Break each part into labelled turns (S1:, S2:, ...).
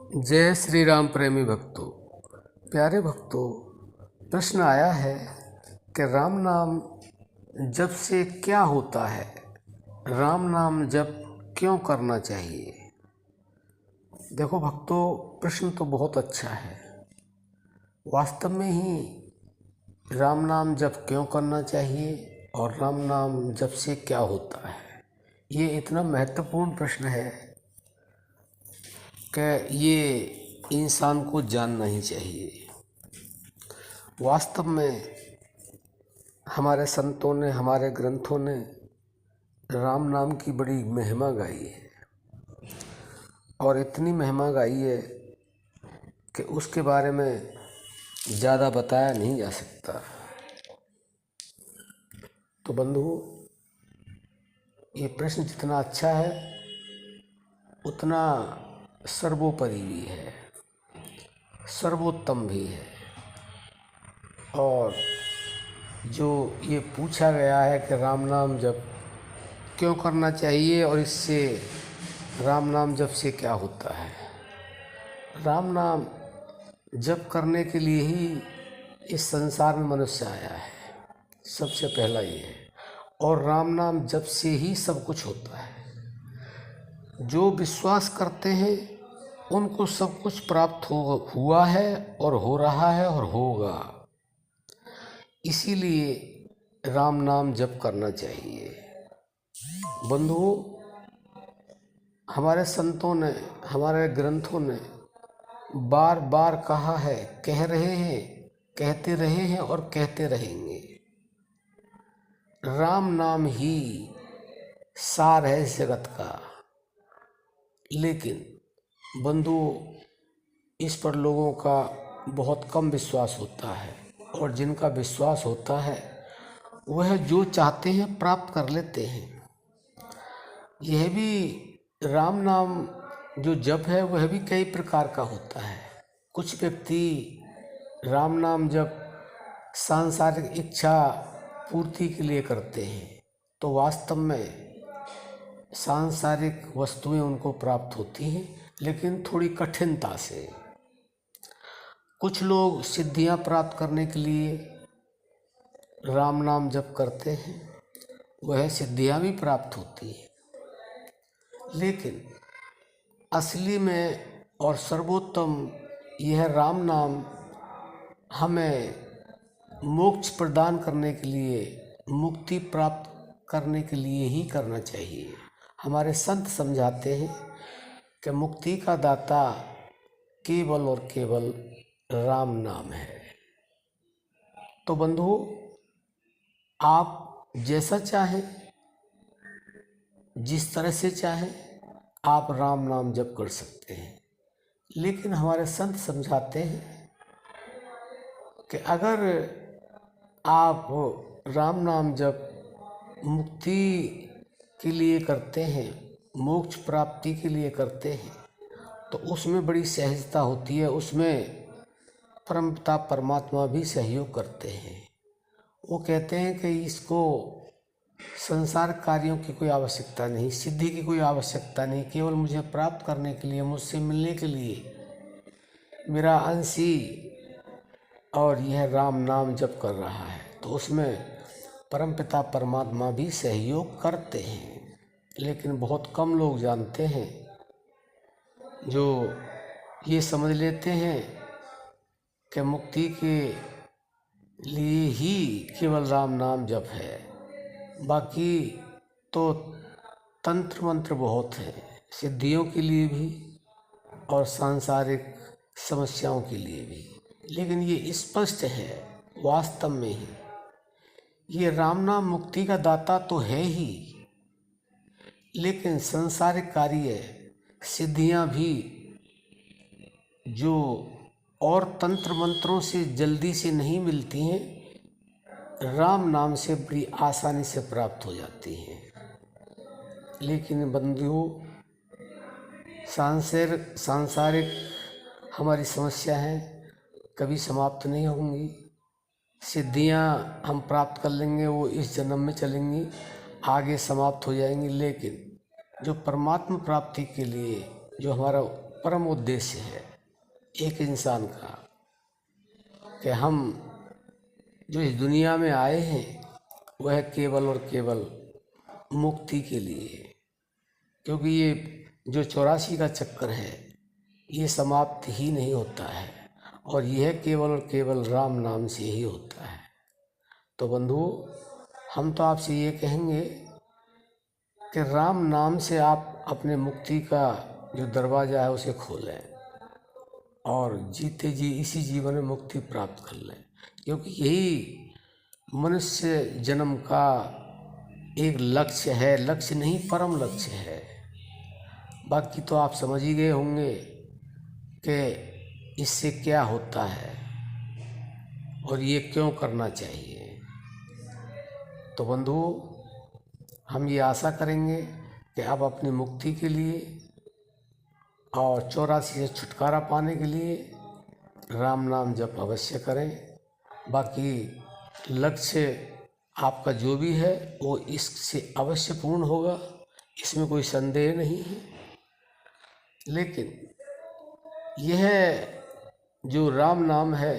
S1: जय श्री राम प्रेमी भक्तों। प्यारे भक्तों, प्रश्न आया है कि राम नाम जप से क्या होता है, राम नाम जप क्यों करना चाहिए। देखो भक्तों, प्रश्न तो बहुत अच्छा है। वास्तव में ही राम नाम जप क्यों करना चाहिए और राम नाम जप से क्या होता है, ये इतना महत्वपूर्ण प्रश्न है कि ये इंसान को जानना ही चाहिए। वास्तव में हमारे संतों ने, हमारे ग्रंथों ने राम नाम की बड़ी महिमा गाई है और इतनी महिमा गाई है कि उसके बारे में ज़्यादा बताया नहीं जा सकता। तो बंधु, ये प्रश्न जितना अच्छा है उतना सर्वोपरि भी है, सर्वोत्तम भी है। और जो ये पूछा गया है कि राम नाम जप क्यों करना चाहिए और इससे राम नाम जप से क्या होता है, राम नाम जप करने के लिए ही इस संसार में मनुष्य आया है, सबसे पहला ये है। और राम नाम जप से ही सब कुछ होता है। जो विश्वास करते हैं उनको सब कुछ प्राप्त हुआ है और हो रहा है और होगा। इसीलिए राम नाम जप करना चाहिए। बंधुओं, हमारे संतों ने, हमारे ग्रंथों ने बार बार कहा है, कह रहे हैं, कहते रहे हैं और कहते रहेंगे, राम नाम ही सार है इस जगत का। लेकिन बंधुओं, इस पर लोगों का बहुत कम विश्वास होता है और जिनका विश्वास होता है वह जो चाहते हैं प्राप्त कर लेते हैं। यह भी राम नाम जो जप है वह भी कई प्रकार का होता है। कुछ व्यक्ति राम नाम जप सांसारिक इच्छा पूर्ति के लिए करते हैं, तो वास्तव में सांसारिक वस्तुएं उनको प्राप्त होती हैं, लेकिन थोड़ी कठिनता से। कुछ लोग सिद्धियां प्राप्त करने के लिए राम नाम जप करते हैं, वह सिद्धियां भी प्राप्त होती हैं। लेकिन असली में और सर्वोत्तम यह राम नाम हमें मोक्ष प्रदान करने के लिए, मुक्ति प्राप्त करने के लिए ही करना चाहिए। हमारे संत समझाते हैं कि मुक्ति का दाता केवल और केवल राम नाम है। तो बंधुओं, आप जैसा चाहें, जिस तरह से चाहें, आप राम नाम जप कर सकते हैं। लेकिन हमारे संत समझाते हैं कि अगर आप राम नाम जप मुक्ति के लिए करते हैं, मोक्ष प्राप्ति के लिए करते हैं, तो उसमें बड़ी सहजता होती है। उसमें परमपिता परमात्मा भी सहयोग करते हैं। वो कहते हैं कि इसको संसार कार्यों की कोई आवश्यकता नहीं, सिद्धि की कोई आवश्यकता नहीं, केवल मुझे प्राप्त करने के लिए, मुझसे मिलने के लिए मेरा अंशी और यह राम नाम जप कर रहा है, तो उसमें परमपिता परमात्मा भी सहयोग करते हैं। लेकिन बहुत कम लोग जानते हैं, जो ये समझ लेते हैं कि मुक्ति के लिए ही केवल राम नाम जप है, बाकी तो तंत्र मंत्र बहुत है, सिद्धियों के लिए भी और सांसारिक समस्याओं के लिए भी। लेकिन ये स्पष्ट है वास्तव में ही ये राम नाम मुक्ति का दाता तो है ही, लेकिन सांसारिक कार्य, सिद्धियां भी जो और तंत्र मंत्रों से जल्दी से नहीं मिलती हैं, राम नाम से बड़ी आसानी से प्राप्त हो जाती हैं। लेकिन बंधुओं, सांसारिक हमारी समस्या है, कभी समाप्त नहीं होंगी। सिद्धियां हम प्राप्त कर लेंगे, वो इस जन्म में चलेंगी, आगे समाप्त हो जाएंगी। लेकिन जो परमात्मा प्राप्ति के लिए जो हमारा परम उद्देश्य है एक इंसान का कि हम जो इस दुनिया में आए हैं वह केवल और केवल मुक्ति के लिए है। क्योंकि ये जो 84 का चक्कर है ये समाप्त ही नहीं होता है और यह केवल और केवल राम नाम से ही होता है। तो बंधु, हम तो आपसे ये कहेंगे कि राम नाम से आप अपने मुक्ति का जो दरवाज़ा है उसे खोलें और जीते जी इसी जीवन में मुक्ति प्राप्त कर लें। क्योंकि यही मनुष्य जन्म का एक लक्ष्य है, लक्ष्य नहीं परम लक्ष्य है। बाकी तो आप समझ ही गए होंगे कि इससे क्या होता है और ये क्यों करना चाहिए। तो बंधु, हम ये आशा करेंगे कि आप अपनी मुक्ति के लिए और 84 से छुटकारा पाने के लिए राम नाम जप अवश्य करें। बाकी लक्ष्य आपका जो भी है वो इससे अवश्य पूर्ण होगा, इसमें कोई संदेह नहीं है। लेकिन यह जो राम नाम है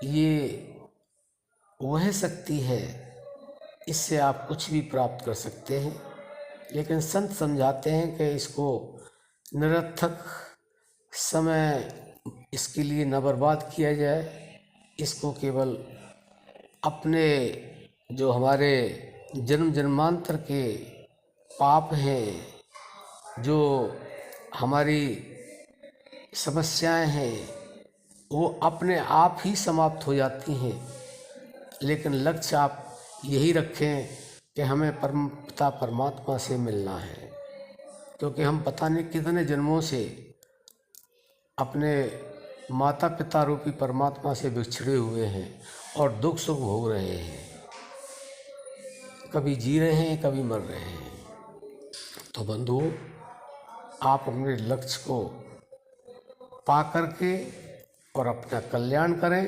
S1: ये वह शक्ति है, इससे आप कुछ भी प्राप्त कर सकते हैं। लेकिन संत समझाते हैं कि इसको निरर्थक समय इसके लिए न बर्बाद किया जाए, इसको केवल अपने जो हमारे जन्म जन्मांतर के पाप हैं, जो हमारी समस्याएं हैं, वो अपने आप ही समाप्त हो जाती हैं। लेकिन लक्ष्य आप यही रखें कि हमें परम पिता परमात्मा से मिलना है। क्योंकि हम पता नहीं कितने जन्मों से अपने माता पिता रूपी परमात्मा से बिछड़े हुए हैं और दुख सुख भोग रहे हैं, कभी जी रहे हैं कभी मर रहे हैं। तो बंधु, आप अपने लक्ष्य को पा करके और अपना कल्याण करें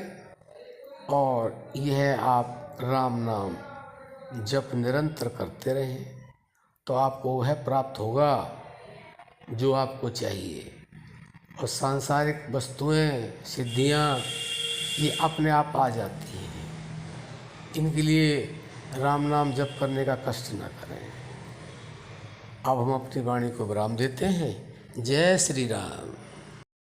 S1: और यह आप राम नाम जप निरंतर करते रहें तो आपको वह प्राप्त होगा जो आपको चाहिए। और सांसारिक वस्तुएं, सिद्धियां ये अपने आप आ जाती हैं। इनके लिए राम नाम जप करने का कष्ट न करें। अब हम अपनी वाणी को विराम देते हैं। जय श्री राम।